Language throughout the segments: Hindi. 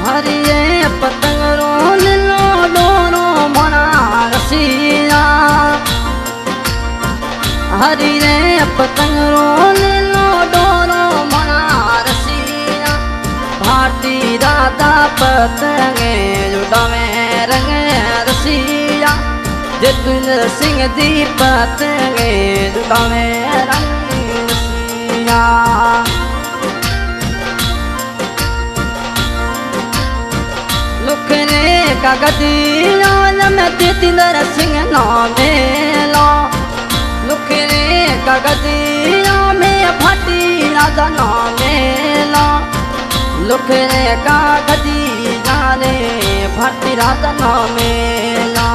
हरिये पतंग रो लीलो डोरो मना रसिया हरिये पतंग रो लीलो डोरो मना रसिया भाटी राधा पतंगे जुड़ावे रंग रसिया जितेंद्र सिंह दी पतंगे जुड़ावे रंग रसिया लुखने कागदिया में जितेंद्र सिंह नामे लो लुखने कागदिया में भाटी राजा नामे लो लुखने कागदिया ने भाटी राजा नामे लो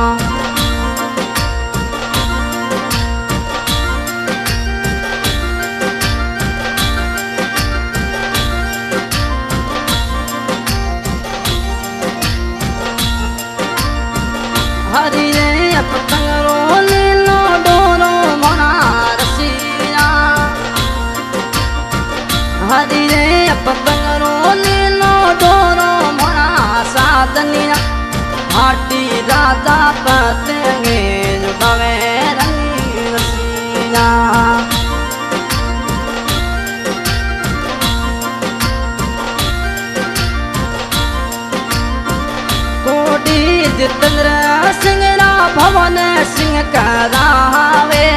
हरिये पतंग रो लीलो डोरो मना रसिया हरिये पतंग रो लीलो डोरो मना साधनिया भाटी राजा पतंगे जुड़ावे रंग रसिया कोडी जितेंद्र सिंह रा भवन सिंह करावे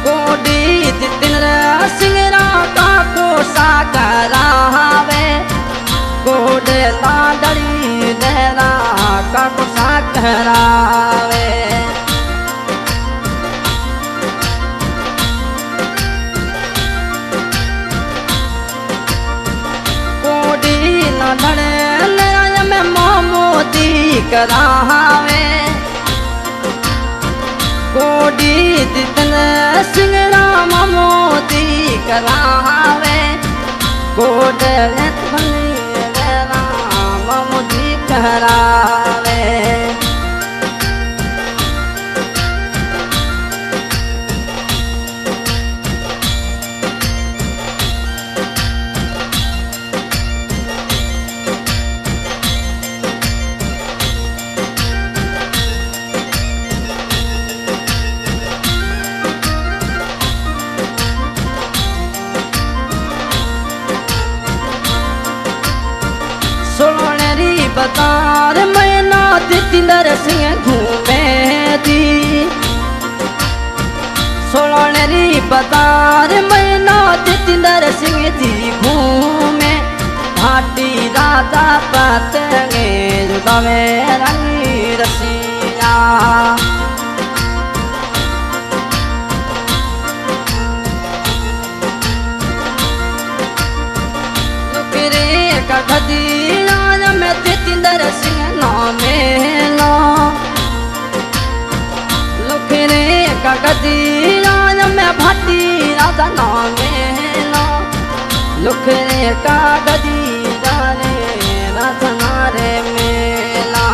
कोडी जितेंद्र सिंह रा काको सा करावे कोडे लाडड़ी देरा काको सा करावे कोडी लाडड़े मोदी करावे कोडी जितेंद्र सिंह राम मोदी करावे कोडे राम मोदी करावे सोनेरी बतार मैना जितेंद्र सिंह घूमे दी सोनेरी बतार मैना जितेंद्र सिंह जी घूमे भाटी राधा पतंगे जुड़ावे रंग रसिया लुखरे कागदिया में जितेंद्र सिंह नामे लो लुखरे कागदिया में भाटी राजा नामे लो लुखरे कागदिया ने राजा नारे मेला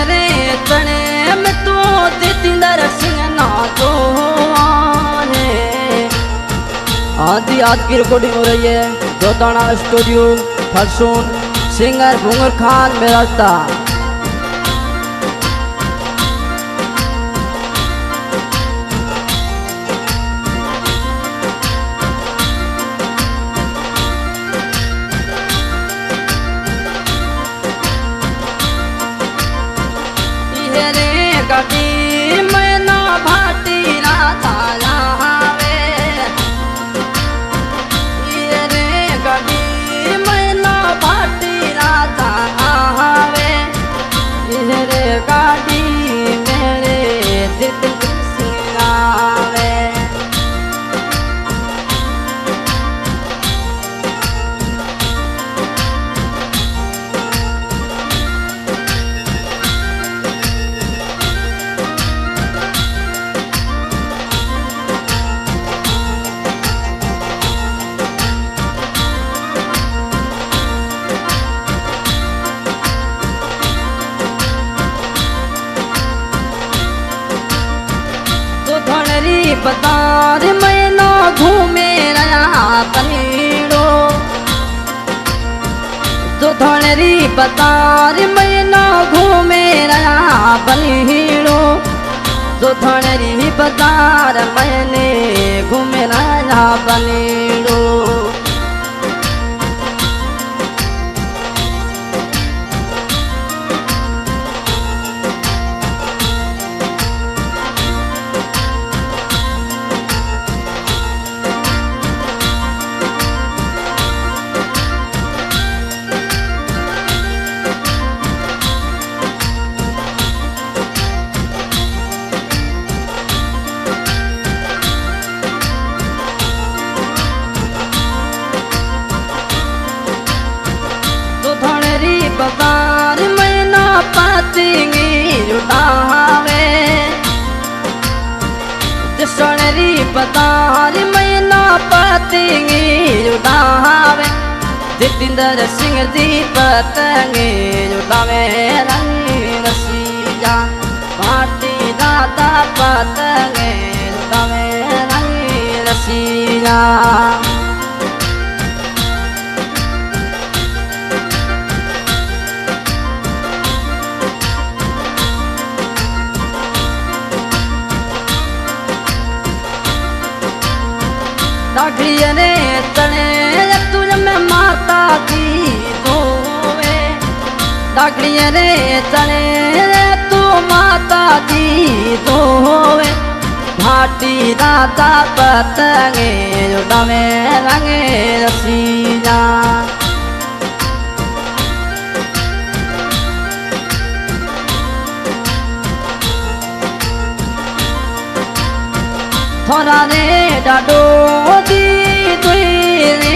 रे तने में तो जितेंद्र सिंह ना तो आदि आज की रिकॉर्डिंग हो रही है जोताना स्टूडियो फरसून सिंगर भूंगर खान मेरास्ता गाड़ी मैना भाटी राधा आवे ये रे गाड़ी मैना भाटी राधा आवे ये रे गाड़ी मेरे जितेंद्र सिंह आवे पतार मैनो घूमे रया पनीड़ो तो थोड़ी पतार मैनो घूमे रया पनीड़ो तो थोड़ी पतार मैंने घूमे रया पनीड़ो पतार मैना पातेंगे जुटावे सोनेरी पतार मैना पातेंगे जुटावे जितेंद्र सिंह दी पतंगे जुटावे रंगी रसिया पार्टी दादा पतंगे जुटावे रंगी रसिया डाकड़िया ने तने तुझ में माता दी दोवे डाकड़िया ने तने तू माता दी दोवे भाटी दादा पतंगे जुटावे रंगे रसिया थोड़ा ने डाडो दी तुई